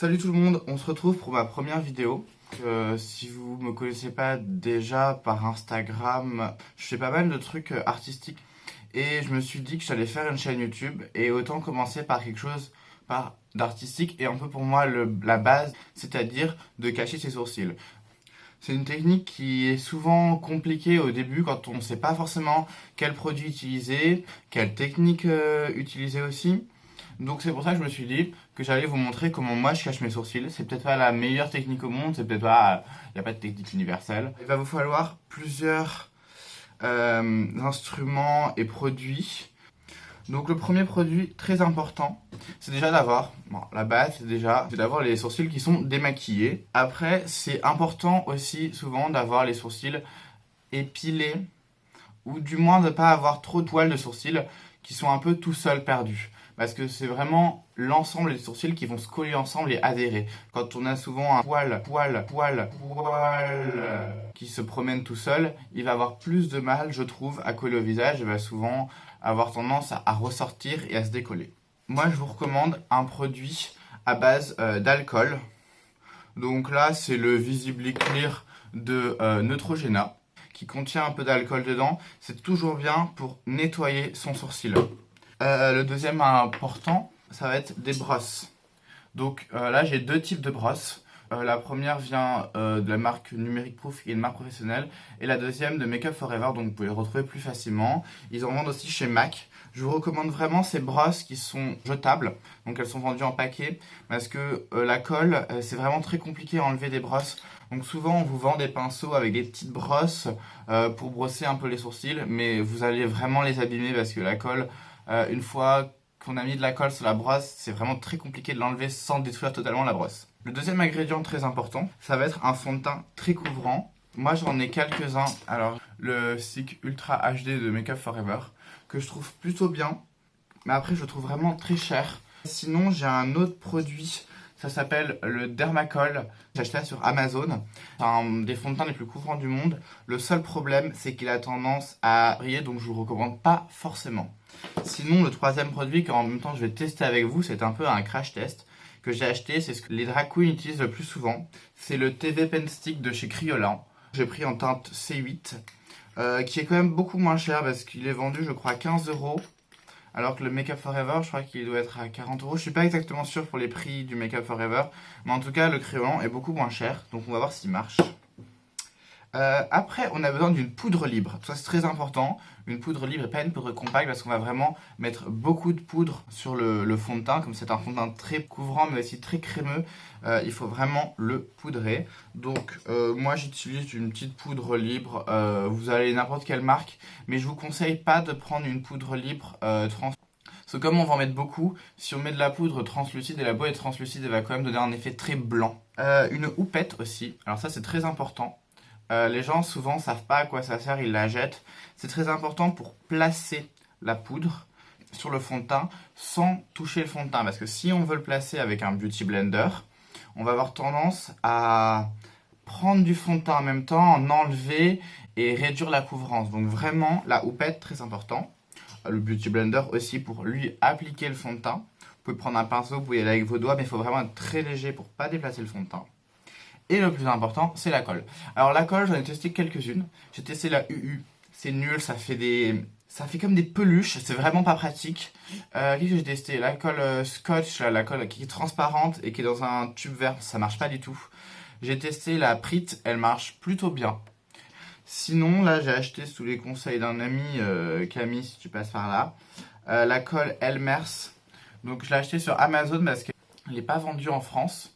Salut tout le monde, on se retrouve pour ma première vidéo. Si vous me connaissez pas déjà par Instagram, je fais pas mal de trucs artistiques et je me suis dit que j'allais faire une chaîne YouTube et autant commencer par quelque chose d'artistique et un peu pour moi la base, c'est-à-dire de cacher ses sourcils. C'est une technique qui est souvent compliquée au début quand on ne sait pas forcément quel produit utiliser, quelle technique utiliser aussi. Donc c'est pour ça que je me suis dit que j'allais vous montrer comment moi je cache mes sourcils. C'est peut-être pas la meilleure technique au monde, c'est peut-être pas, il n'y a pas de technique universelle. Il va vous falloir plusieurs instruments et produits. Donc le premier produit très important, c'est déjà d'avoir, la base c'est d'avoir les sourcils qui sont démaquillés. Après c'est important aussi souvent d'avoir les sourcils épilés ou du moins de ne pas avoir trop de poils de sourcils qui sont un peu tout seuls perdus. Parce que c'est vraiment l'ensemble des sourcils qui vont se coller ensemble et adhérer. Quand on a souvent un poil qui se promène tout seul, il va avoir plus de mal, je trouve, à coller au visage et va souvent avoir tendance à ressortir et à se décoller. Moi, je vous recommande un produit à base d'alcool. Donc là, c'est le Visibly Clear de Neutrogena qui contient un peu d'alcool dedans. C'est toujours bien pour nettoyer son sourcil. Le deuxième important, ça va être des brosses. Donc là, j'ai deux types de brosses. La première vient de la marque Numeric Proof, qui est une marque professionnelle. Et la deuxième de Make Up For Ever, donc vous pouvez les retrouver plus facilement. Ils en vendent aussi chez MAC. Je vous recommande vraiment ces brosses qui sont jetables. Donc elles sont vendues en paquet. Parce que la colle, c'est vraiment très compliqué à enlever des brosses. Donc souvent on vous vend des pinceaux avec des petites brosses pour brosser un peu les sourcils. Mais vous allez vraiment les abîmer parce que la colle, une fois qu'on a mis de la colle sur la brosse, c'est vraiment très compliqué de l'enlever sans détruire totalement la brosse. Le deuxième ingrédient très important, ça va être un fond de teint très couvrant. Moi j'en ai quelques-uns. Alors le Stick Ultra HD de Make Up For Ever, que je trouve plutôt bien, mais après je le trouve vraiment très cher. Sinon j'ai un autre produit, ça s'appelle le Dermacol. J'ai acheté ça sur Amazon. C'est un des fonds de teint les plus couvrants du monde. Le seul problème, c'est qu'il a tendance à briller, donc je vous le recommande pas forcément. Sinon, le troisième produit qu'en même temps je vais tester avec vous, c'est un peu un crash test que j'ai acheté. C'est ce que les drag queens utilisent le plus souvent. C'est le TV Pen Stick de chez Kryolan. J'ai pris en teinte C8, qui est quand même beaucoup moins cher parce qu'il est vendu, je crois, 15 €. Alors que le Make Up For Ever, je crois qu'il doit être à 40 €. Je suis pas exactement sûr pour les prix du Make Up For Ever. Mais en tout cas, le Kryolan est beaucoup moins cher. Donc on va voir s'il marche. Après, on a besoin d'une poudre libre. Ça, c'est très important. Une poudre libre et pas une poudre compacte parce qu'on va vraiment mettre beaucoup de poudre sur le fond de teint. Comme c'est un fond de teint très couvrant mais aussi très crémeux, il faut vraiment le poudrer. Donc, moi, j'utilise une petite poudre libre. Vous allez n'importe quelle marque, mais je vous conseille pas de prendre une poudre libre translucide. Parce que comme on va en mettre beaucoup, si on met de la poudre translucide et la peau est translucide, elle va quand même donner un effet très blanc. Une houppette aussi. Alors ça, c'est très important. Les gens souvent savent pas à quoi ça sert, ils la jettent. C'est très important pour placer la poudre sur le fond de teint sans toucher le fond de teint. Parce que si on veut le placer avec un beauty blender, on va avoir tendance à prendre du fond de teint en même temps, en enlever et réduire la couvrance. Donc vraiment, la houppette, très important. Le beauty blender aussi pour lui appliquer le fond de teint. Vous pouvez prendre un pinceau, vous pouvez y aller avec vos doigts, mais il faut vraiment être très léger pour pas déplacer le fond de teint. Et le plus important, c'est la colle. Alors la colle, j'en ai testé quelques-unes. J'ai testé la UU. C'est nul, ça fait comme des peluches. C'est vraiment pas pratique. Qu'est-ce que j'ai testé? La colle Scotch, là, la colle qui est transparente et qui est dans un tube vert, ça marche pas du tout. J'ai testé la Prit, elle marche plutôt bien. Sinon, là, j'ai acheté sous les conseils d'un ami, Camille, si tu passes par là, la colle Elmers. Donc je l'ai acheté sur Amazon parce qu'elle n'est pas vendue en France.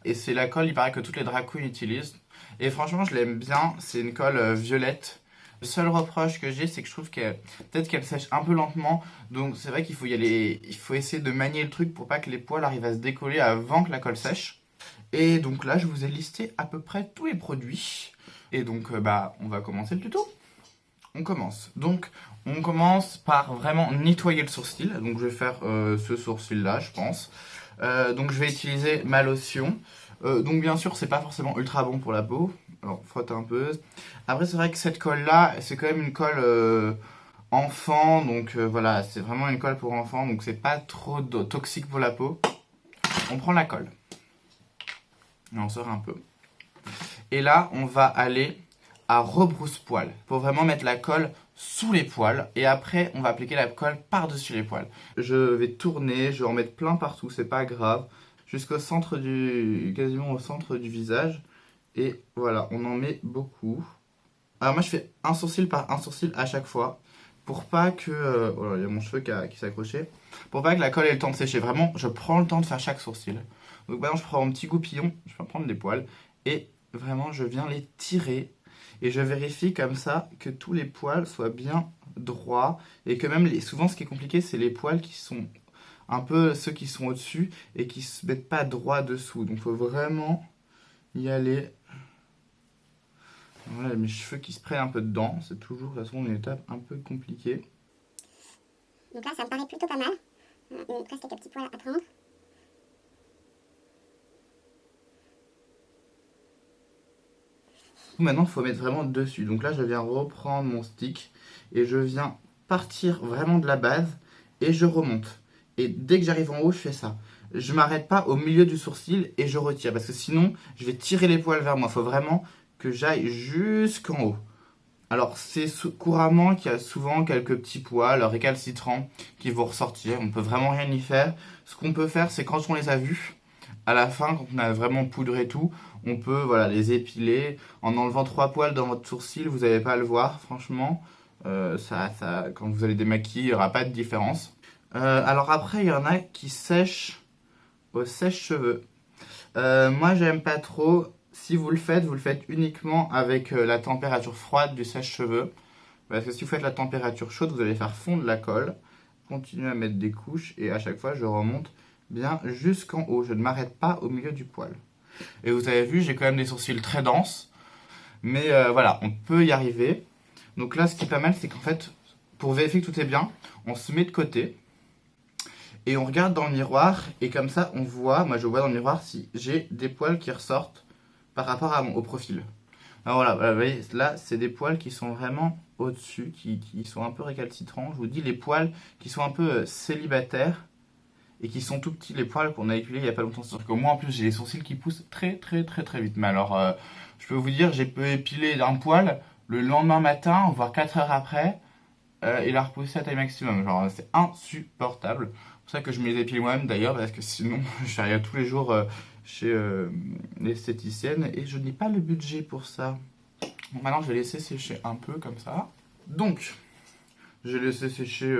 Et c'est la colle, il paraît que toutes les drag queens utilisent. Et franchement, je l'aime bien. C'est une colle violette. Le seul reproche que j'ai, c'est que je trouve peut-être qu'elle sèche un peu lentement. Donc c'est vrai qu'il faut y aller. Il faut essayer de manier le truc pour pas que les poils arrivent à se décoller avant que la colle sèche. Et donc là, je vous ai listé à peu près tous les produits. Et donc, on va commencer le tuto. On commence. Donc, on commence par vraiment nettoyer le sourcil. Donc je vais faire ce sourcil-là, je pense. Donc je vais utiliser ma lotion. Donc bien sûr c'est pas forcément ultra bon pour la peau. Alors frotte un peu. Après c'est vrai que cette colle là c'est quand même une colle enfant. Donc voilà, c'est vraiment une colle pour enfant. Donc c'est pas trop toxique pour la peau. On prend la colle. Et on sort un peu. Et là, on va aller à rebrousse-poil pour vraiment mettre la colle sous les poils. Et après, on va appliquer la colle par-dessus les poils. Je vais tourner, je vais en mettre plein partout, c'est pas grave. Jusqu'au centre quasiment au centre du visage. Et voilà, on en met beaucoup. Alors moi, je fais un sourcil par un sourcil à chaque fois. Pour pas que... voilà, il y a mon cheveu qui s'est accroché. Pour pas que la colle ait le temps de sécher. Vraiment, je prends le temps de faire chaque sourcil. Donc maintenant, je prends mon petit goupillon. Je vais prendre des poils. Et vraiment, je viens les tirer. Et je vérifie comme ça que tous les poils soient bien droits. Et que même, souvent, ce qui est compliqué, c'est les poils qui sont un peu ceux qui sont au-dessus et qui se mettent pas droit dessous. Donc, il faut vraiment y aller. Voilà, mes cheveux qui se prennent un peu dedans. C'est toujours, de toute façon, une étape un peu compliquée. Donc là, ça me paraît plutôt pas mal. Il me reste quelques petits poils à prendre. Maintenant, il faut mettre vraiment dessus. Donc là, je viens reprendre mon stick et je viens partir vraiment de la base et je remonte. Et dès que j'arrive en haut, je fais ça. Je m'arrête pas au milieu du sourcil et je retire parce que sinon, je vais tirer les poils vers moi. Il faut vraiment que j'aille jusqu'en haut. Alors, c'est couramment qu'il y a souvent quelques petits poils récalcitrants qui vont ressortir. On peut vraiment rien y faire. Ce qu'on peut faire, c'est quand on les a vus, à la fin, quand on a vraiment poudré tout, on peut voilà, les épiler. En enlevant 3 poils dans votre sourcil, vous n'allez pas le voir, franchement. Quand vous allez démaquiller, il n'y aura pas de différence. Alors après, il y en a qui sèchent au sèche-cheveux. Moi, j'aime pas trop. Si vous le faites uniquement avec la température froide du sèche-cheveux. Parce que si vous faites la température chaude, vous allez faire fondre la colle. Continuez à mettre des couches et à chaque fois, je remonte bien jusqu'en haut. Je ne m'arrête pas au milieu du poil. Et vous avez vu, j'ai quand même des sourcils très denses. Mais voilà, on peut y arriver. Donc là, ce qui est pas mal, c'est qu'en fait, pour vérifier que tout est bien, on se met de côté. Et on regarde dans le miroir. Et comme ça, on voit, moi je vois dans le miroir si j'ai des poils qui ressortent par rapport au profil. Alors voilà, vous voyez, là, c'est des poils qui sont vraiment au-dessus, qui sont un peu récalcitrants. Je vous dis, les poils qui sont un peu célibataires et qui sont tout petits, les poils qu'on a épilés il n'y a pas longtemps. C'est-à-dire que moi, en plus, j'ai les sourcils qui poussent très, très, très, très vite. Mais alors, je peux vous dire, j'ai pu épiler un poil le lendemain matin, voire 4 heures après, et la repousser à taille maximum. Genre, c'est insupportable. C'est pour ça que je me les épile moi-même d'ailleurs, parce que sinon, je vais tous les jours chez l'esthéticienne et je n'ai pas le budget pour ça. Donc maintenant, je vais laisser sécher un peu comme ça. Donc, j'ai laissé sécher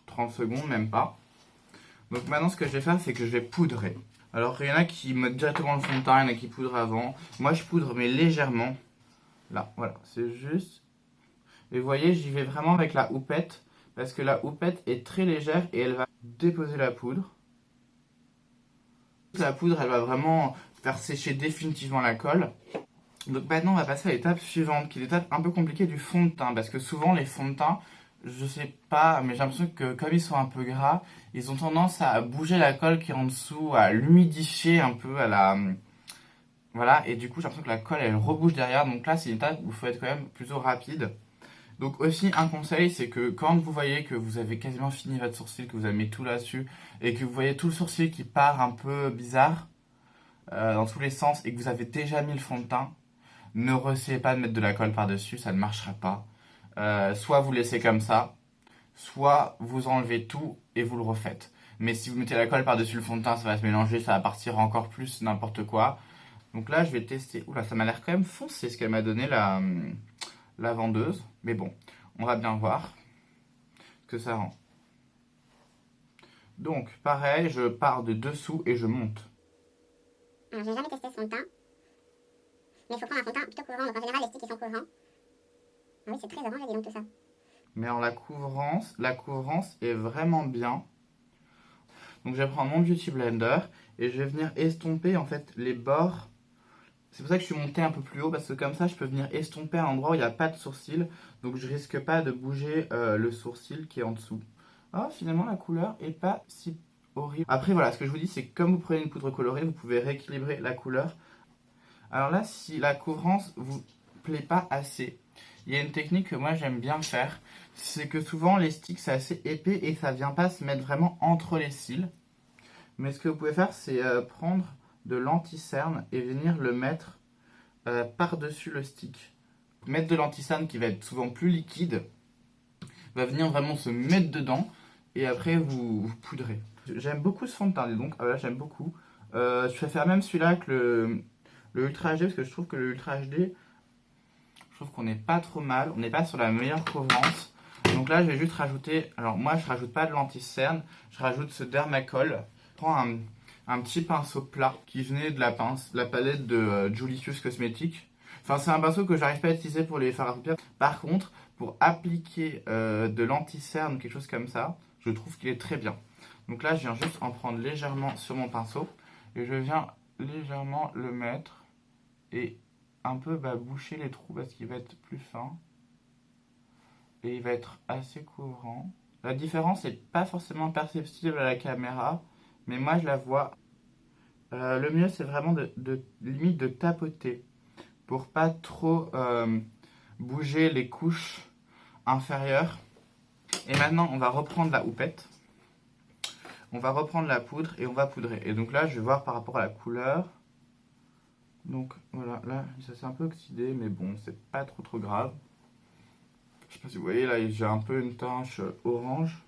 30 secondes, même pas. Donc maintenant, ce que je vais faire, c'est que je vais poudrer. Alors, il y en a qui mettent directement le fond de teint, il y en a qui poudrent avant. Moi, je poudre, mais légèrement. Là, voilà, c'est juste. Et vous voyez, j'y vais vraiment avec la houppette, parce que la houppette est très légère et elle va déposer la poudre. La poudre, elle va vraiment faire sécher définitivement la colle. Donc maintenant, on va passer à l'étape suivante, qui est l'étape un peu compliquée du fond de teint. Parce que souvent, les fonds de teint, je sais pas, mais j'ai l'impression que comme ils sont un peu gras, ils ont tendance à bouger la colle qui est en dessous, à l'humidifier un peu, voilà, et du coup, j'ai l'impression que la colle, elle rebouge derrière. Donc là, c'est une étape où il faut être quand même plutôt rapide. Donc aussi, un conseil, c'est que quand vous voyez que vous avez quasiment fini votre sourcil, que vous avez mis tout là-dessus, et que vous voyez tout le sourcil qui part un peu bizarre, dans tous les sens, et que vous avez déjà mis le fond de teint, ne essayez pas de mettre de la colle par-dessus, ça ne marchera pas. Soit vous laissez comme ça, soit vous enlevez tout et vous le refaites. Mais si vous mettez la colle par-dessus le fond de teint, ça va se mélanger, ça va partir encore plus n'importe quoi. Donc là, je vais tester. Oula, ça m'a l'air quand même foncé ce qu'elle m'a donné la vendeuse. Mais bon, on va bien voir ce que ça rend. Donc, pareil, je pars de dessous et je monte. Alors, j'ai jamais testé ce fond de teint. Mais il faut prendre un fond de teint plutôt couvrant. Donc, en général, les sticks, ils sont couvrants. Ah oui, c'est très orange, dis donc, tout ça. Mais en la couvrance est vraiment bien. Donc, je vais prendre mon Beauty Blender et je vais venir estomper en fait les bords. C'est pour ça que je suis monté un peu plus haut, parce que comme ça, je peux venir estomper à un endroit où il n'y a pas de sourcil. Donc, je risque pas de bouger le sourcil qui est en dessous. Ah, finalement, la couleur est pas si horrible. Après, voilà, ce que je vous dis, c'est que comme vous prenez une poudre colorée, vous pouvez rééquilibrer la couleur. Alors là, si la couvrance vous plaît pas assez, il y a une technique que moi j'aime bien faire. C'est que souvent, les sticks, c'est assez épais et ça vient pas se mettre vraiment entre les cils. Mais ce que vous pouvez faire, c'est prendre de l'anti-cerne et venir le mettre par-dessus le stick. Mettre de l'anti-cerne qui va être souvent plus liquide, va venir vraiment se mettre dedans et après vous poudrez. J'aime beaucoup ce fond de teint, dis donc. Ah ouais, j'aime beaucoup. Je préfère même celui-là que le Ultra HD parce que je trouve que le Ultra HD, je trouve qu'on n'est pas trop mal, on n'est pas sur la meilleure couvrance. Donc là, je vais juste rajouter, alors moi je rajoute pas de l'anti-cerne, je rajoute ce Dermacol. Je prends un petit pinceau plat qui venait de la palette de Julius Cosmetics. Enfin, c'est un pinceau que j'arrive pas à utiliser pour les fards à paupières. Par contre, pour appliquer de l'anti-cerne, quelque chose comme ça, je trouve qu'il est très bien. Donc là, je viens juste en prendre légèrement sur mon pinceau et je viens légèrement le mettre et un peu boucher les trous parce qu'il va être plus fin et il va être assez couvrant. La différence n'est pas forcément perceptible à la caméra, mais moi je la vois. Le mieux, c'est vraiment limite de tapoter pour pas trop bouger les couches inférieures. Et maintenant, on va reprendre la houppette. On va reprendre la poudre et on va poudrer. Et donc là, je vais voir par rapport à la couleur. Donc voilà, là, ça s'est un peu oxydé, mais bon, c'est pas trop grave. Je sais pas si vous voyez, là, j'ai un peu une tache orange.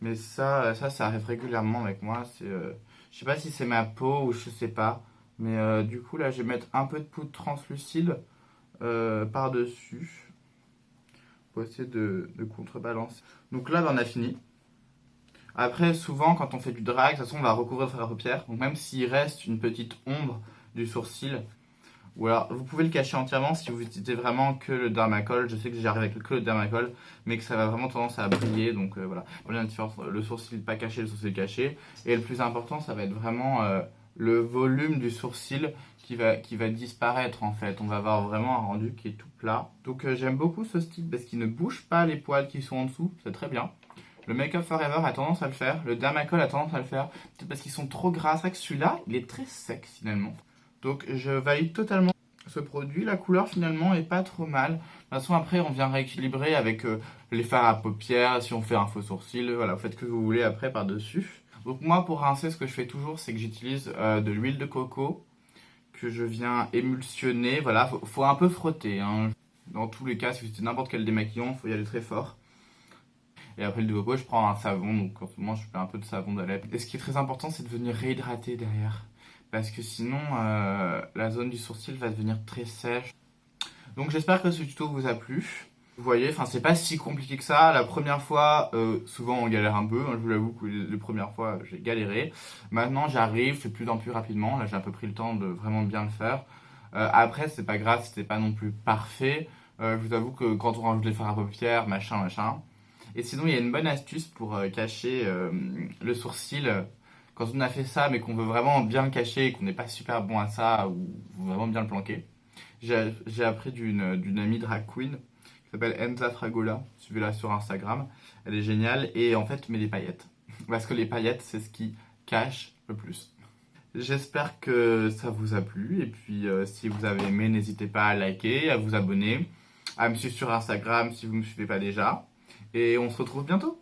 Mais ça arrive régulièrement avec moi. Je sais pas si c'est ma peau ou je sais pas. Mais du coup, là, je vais mettre un peu de poudre translucide par-dessus pour essayer de contrebalancer. Donc là, on a fini. Après, souvent, quand on fait du drag, de toute façon, on va recouvrir le fard à paupières. Donc même s'il reste une petite ombre du sourcil, ou alors vous pouvez le cacher entièrement si vous utilisez vraiment que le Dermacol. Je sais que j'arrive avec que le Dermacol, mais que ça va vraiment tendance à briller. Donc voilà, pour la différence, le sourcil pas caché, le sourcil caché. Et le plus important, ça va être vraiment le volume du sourcil qui va disparaître en fait. On va avoir vraiment un rendu qui est tout plat. Donc j'aime beaucoup ce style parce qu'il ne bouge pas les poils qui sont en dessous, c'est très bien. Le Make Up Forever a tendance à le faire, le Dermacol a tendance à le faire, peut-être parce qu'ils sont trop gras. C'est vrai que celui-là, il est très sec finalement. Donc je valide totalement ce produit. La couleur finalement est pas trop mal. De toute façon après on vient rééquilibrer avec les fards à paupières, si on fait un faux sourcil, voilà, vous faites ce que vous voulez après par-dessus. Donc moi pour rincer, ce que je fais toujours, c'est que j'utilise de l'huile de coco que je viens émulsionner. Voilà, faut un peu frotter, hein. Dans tous les cas, si vous utilisez n'importe quel démaquillant, il faut y aller très fort. Et après le de coco, je prends un savon, donc en ce moment je fais un peu de savon d'Alep. Et ce qui est très important, c'est de venir réhydrater derrière. Parce que sinon, la zone du sourcil va devenir très sèche. Donc j'espère que ce tuto vous a plu. Vous voyez, enfin c'est pas si compliqué que ça. La première fois, souvent on galère un peu. Je vous l'avoue que les premières fois, j'ai galéré. Maintenant j'arrive, c'est plus en plus rapidement. Là j'ai un peu pris le temps de vraiment bien le faire. Après c'est pas grave, c'était pas non plus parfait. Je vous avoue que quand on rajoute les fards à paupières, machin. Et sinon il y a une bonne astuce pour cacher le sourcil. Quand on a fait ça, mais qu'on veut vraiment bien le cacher et qu'on n'est pas super bon à ça, ou vraiment bien le planquer, j'ai appris d'une amie drag queen qui s'appelle Enza Fragola. Suivez-la sur Instagram. Elle est géniale et en fait, met des paillettes. Parce que les paillettes, c'est ce qui cache le plus. J'espère que ça vous a plu. Et puis, si vous avez aimé, n'hésitez pas à liker, à vous abonner, à me suivre sur Instagram si vous ne me suivez pas déjà. Et on se retrouve bientôt.